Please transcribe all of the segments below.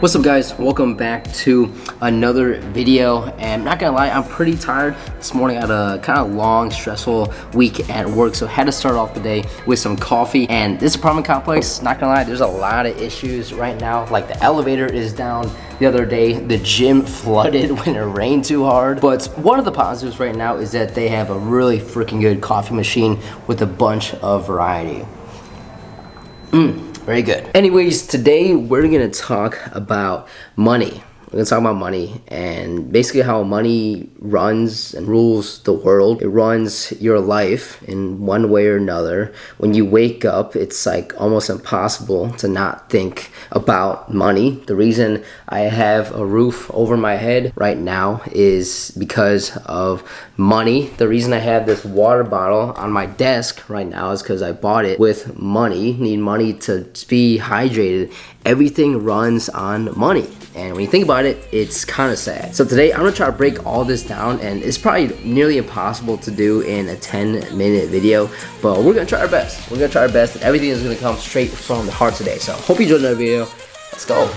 What's up guys, welcome back to another video. And not gonna lie, I'm pretty tired. This morning I had a kind of long, stressful week at work, so I had to start off the day with some coffee. And this apartment complex, not gonna lie, there's a lot of issues right now. Like the elevator is down the other day, the gym flooded when it rained too hard. But one of the positives right now is that they have a really freaking good coffee machine with a bunch of variety. Very good. Anyways, today we're gonna talk about money. We're gonna talk about money and basically how money runs and rules the world. It runs your life in one way or another. When you wake up, it's like almost impossible to not think about money. The reason I have a roof over my head right now is because of money. The reason I have this water bottle on my desk right now is because I bought it with money. Need money to be hydrated. Everything runs on money. And when you think about it, it's kind of sad. So today I'm gonna try to break all this down, and it's probably nearly impossible to do in a 10-minute video, but we're gonna try our best. We're gonna try our best, and everything is gonna come straight from the heart today. So hope you enjoyed the video. Let's go.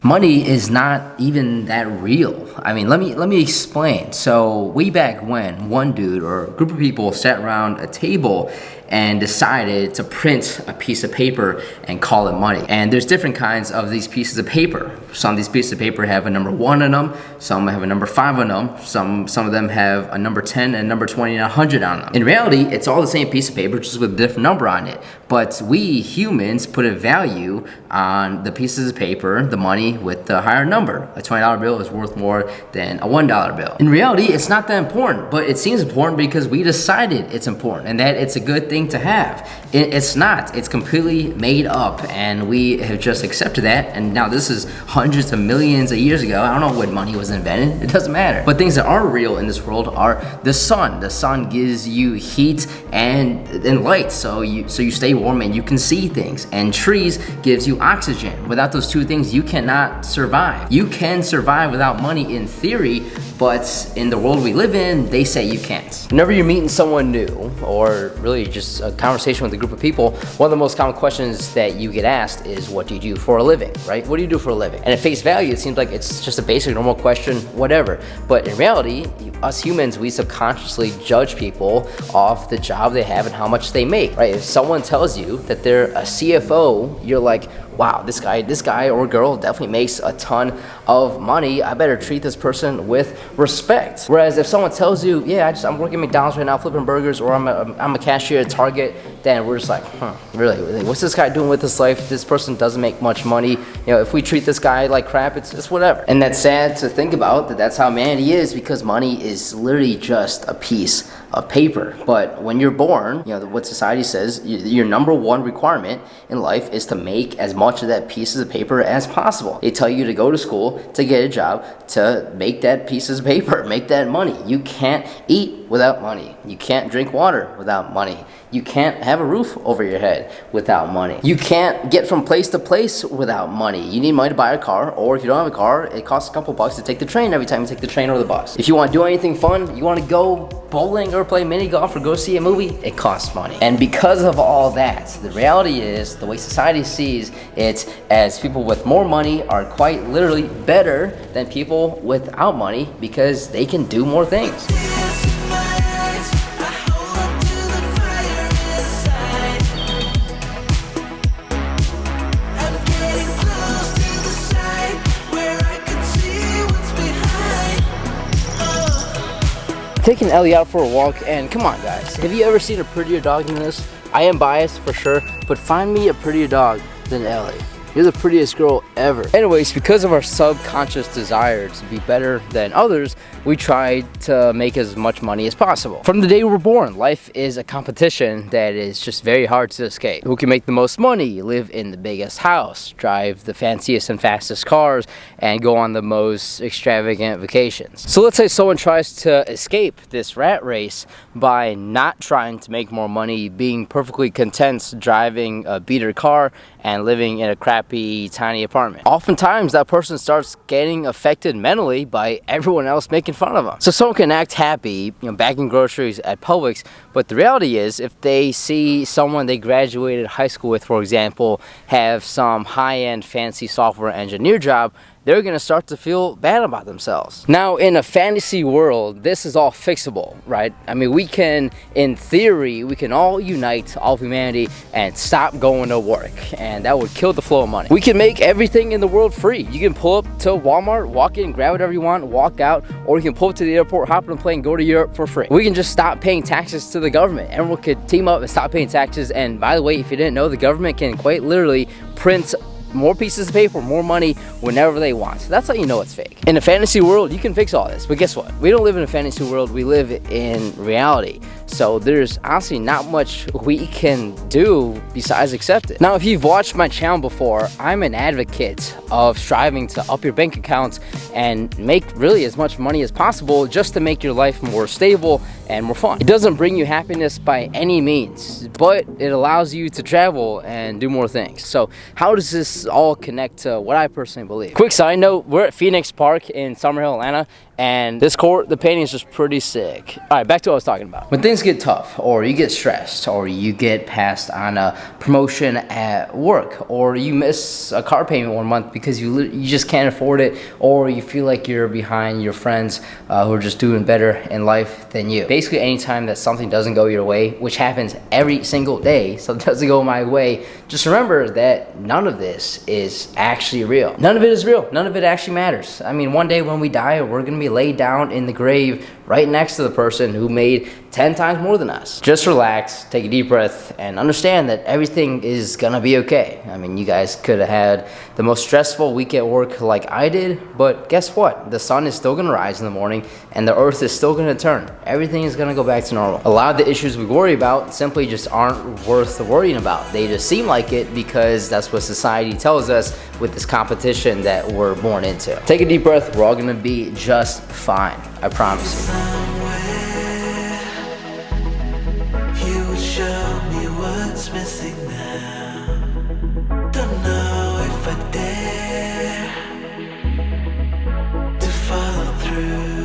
Money is not even that real. I mean, let me explain. So way back when, one dude or a group of people sat around a table and decided to print a piece of paper and call it money. And there's different kinds of these pieces of paper. Some of these pieces of paper have a number 1 on them, some have a number 5 on them, some of them have a number 10 and a number 20 and 100 on them. In reality, it's all the same piece of paper, just with a different number on it. But we humans put a value on the pieces of paper, the money with the higher number. A $20 bill is worth more than a $1 bill. In reality, it's not that important, but it seems important because we decided it's important and that it's a good thing to have. It's not. It's completely made up, and we have just accepted that. And now this is hundreds of millions of years ago. I don't know when money was invented. It doesn't matter. But things that are real in this world are the sun. The sun gives you heat and light, so you stay warm and you can see things. And trees gives you oxygen. Without those two things, you cannot survive. You can survive without money in theory, but in the world we live in, they say you can't. Whenever you're meeting someone new, or really just a conversation with a group of people, one of the most common questions that you get asked is, what do you do for a living, right? What do you do for a living? And at face value, it seems like it's just a basic normal question, whatever. But in reality, us humans, we subconsciously judge people off the job they have and how much they make, right? If someone tells you that they're a CFO, you're like, wow, this guy or girl definitely makes a ton of money. I better treat this person with respect. Whereas if someone tells you, yeah, I'm working at McDonald's right now flipping burgers, or I'm a cashier at Target, then we're just like, really? What's this guy doing with his life? This person doesn't make much money. You know, if we treat this guy like crap, it's whatever. And that's sad to think about, that's how humanity is, because money is literally just a piece of paper. But when you're born, you know, what society says, your number one requirement in life is to make as much of that pieces of paper as possible. They tell you to go to school, to get a job, to make that pieces of paper, make that money. You can't eat without money. You can't drink water without money. You can't have a roof over your head without money. You can't get from place to place without money. You need money to buy a car, or if you don't have a car, it costs a couple bucks to take the train every time you take the train or the bus. If you want to do anything fun, you want to go bowling or play mini golf or go see a movie, it costs money. And because of all that, the reality is, the way society sees it, as people with more money are quite literally better than people without money because they can do more things. Taking Ellie out for a walk, and come on guys, have you ever seen a prettier dog than this? I am biased for sure, but find me a prettier dog than Ellie. You're the prettiest girl ever. Anyways, because of our subconscious desire to be better than others, we try to make as much money as possible. From the day we're born, life is a competition that is just very hard to escape. Who can make the most money, live in the biggest house, drive the fanciest and fastest cars, and go on the most extravagant vacations. So let's say someone tries to escape this rat race by not trying to make more money, being perfectly content driving a beater car, and living in a crappy tiny apartment. Oftentimes that person starts getting affected mentally by everyone else making fun of them. So someone can act happy, bagging groceries at Publix, but the reality is if they see someone they graduated high school with, for example, have some high-end fancy software engineer job, they're gonna start to feel bad about themselves. Now, in a fantasy world, this is all fixable, right? I mean, we can, in theory, we can all unite, all of humanity, and stop going to work, and that would kill the flow of money. We can make everything in the world free. You can pull up to Walmart, walk in, grab whatever you want, walk out, or you can pull up to the airport, hop on a plane, go to Europe for free. We can just stop paying taxes to the government. Everyone could team up and stop paying taxes, and by the way, if you didn't know, the government can quite literally print more pieces of paper, more money whenever they want. So that's how you know it's fake. In a fantasy world, you can fix all this, but guess what? We don't live in a fantasy world, we live in reality. So there's honestly not much we can do besides accept it. Now, if you've watched my channel before, I'm an advocate of striving to up your bank accounts and make really as much money as possible just to make your life more stable and more fun. It doesn't bring you happiness by any means, but it allows you to travel and do more things. So how does this all connect to what I personally believe? Quick side note, we're at Phoenix Park in Summerhill, Atlanta, and this court, the painting is just pretty sick. All right, back to what I was talking about. When things get tough, or you get stressed, or you get passed on a promotion at work, or you miss a car payment 1 month because you just can't afford it, or you feel like you're behind your friends who are just doing better in life than you. Basically, anytime that something doesn't go your way, which happens every single day, so it doesn't go my way, just remember that none of this is actually real. None of it is real. None of it actually matters. I mean, one day when we die, we're gonna be laid down in the grave right next to the person who made 10 times more than us. Just relax, take a deep breath, and understand that everything is gonna be okay. I mean, you guys could have had the most stressful week at work like I did, but guess what? The sun is still gonna rise in the morning, and the earth is still gonna turn. Everything is gonna go back to normal. A lot of the issues we worry about simply just aren't worth worrying about. They just seem like it because that's what society tells us with this competition that we're born into. Take a deep breath, we're all gonna be just fine. I promise you. Show me what's missing now. Don't know if I dare to follow through.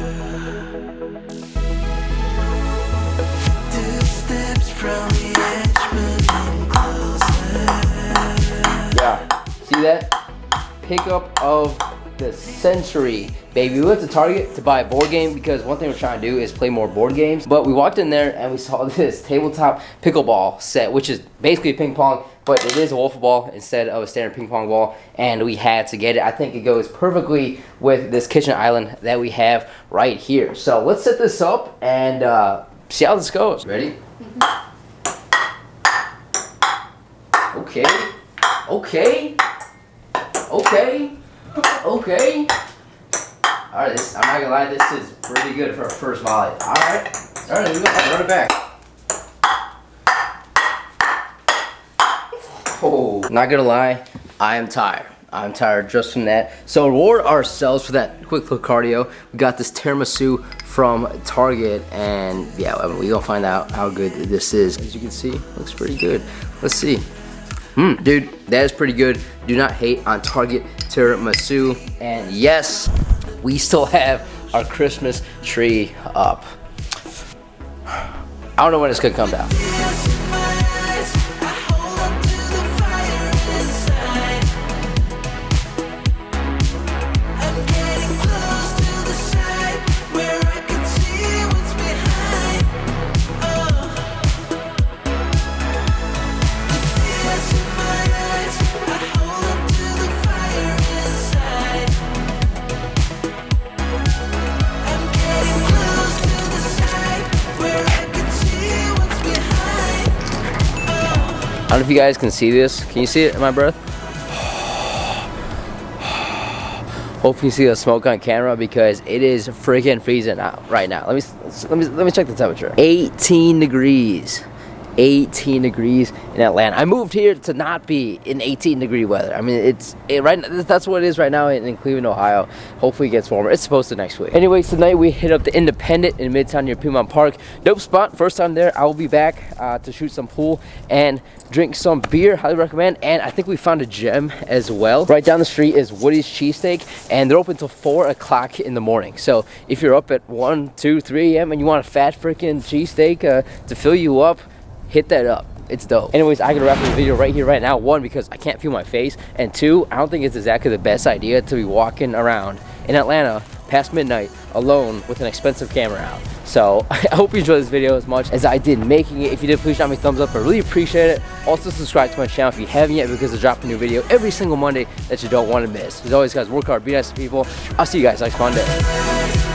2 steps from the edge, moving closer. Yeah, see that? Pickup of the century, baby. We went to Target to buy a board game because one thing we're trying to do is play more board games. But we walked in there and we saw this tabletop pickleball set, which is basically ping pong, but it is a wiffle ball instead of a standard ping pong ball, and we had to get it. I think it goes perfectly with this kitchen island that we have right here. So let's set this up and see how this goes. Ready? Okay. Okay. Okay. Okay. Alright, I'm not gonna lie, this is pretty good for a first volley. Alright, run it back. Oh, not gonna lie, I am tired. I'm tired just from that. So reward ourselves for that quick little cardio. We got this tiramisu from Target, and yeah, we're gonna find out how good this is. As you can see, looks pretty good. Let's see. Dude, that is pretty good. Do not hate on Target tiramisu. And yes, we still have our Christmas tree up. I don't know when it's gonna come down. I don't know if you guys can see this. Can you see it in my breath? Hopefully you see the smoke on camera because it is freaking freezing out right now. Let me check the temperature. 18 degrees. 18 degrees in Atlanta. I moved here to not be in 18-degree weather. I mean, that's what it is right now in Cleveland, Ohio. Hopefully it gets warmer. It's supposed to next week. Anyways, tonight we hit up the Independent in Midtown near Piedmont Park. Dope spot. First time there. I will be back to shoot some pool and drink some beer. Highly recommend. And I think we found a gem as well. Right down the street is Woody's Cheesesteak, and they're open till 4 o'clock in the morning. So if you're up at 1, 2, 3 a.m. and you want a fat freaking cheesesteak to fill you up, hit that up. It's dope. Anyways, I gotta wrap up the video right here, right now. 1, because I can't feel my face. And 2, I don't think it's exactly the best idea to be walking around in Atlanta past midnight alone with an expensive camera out. So I hope you enjoyed this video as much as I did making it. If you did, please drop me a thumbs up. I really appreciate it. Also, subscribe to my channel if you haven't yet, because I drop a new video every single Monday that you don't want to miss. As always, guys, work hard, be nice to people. I'll see you guys next Monday.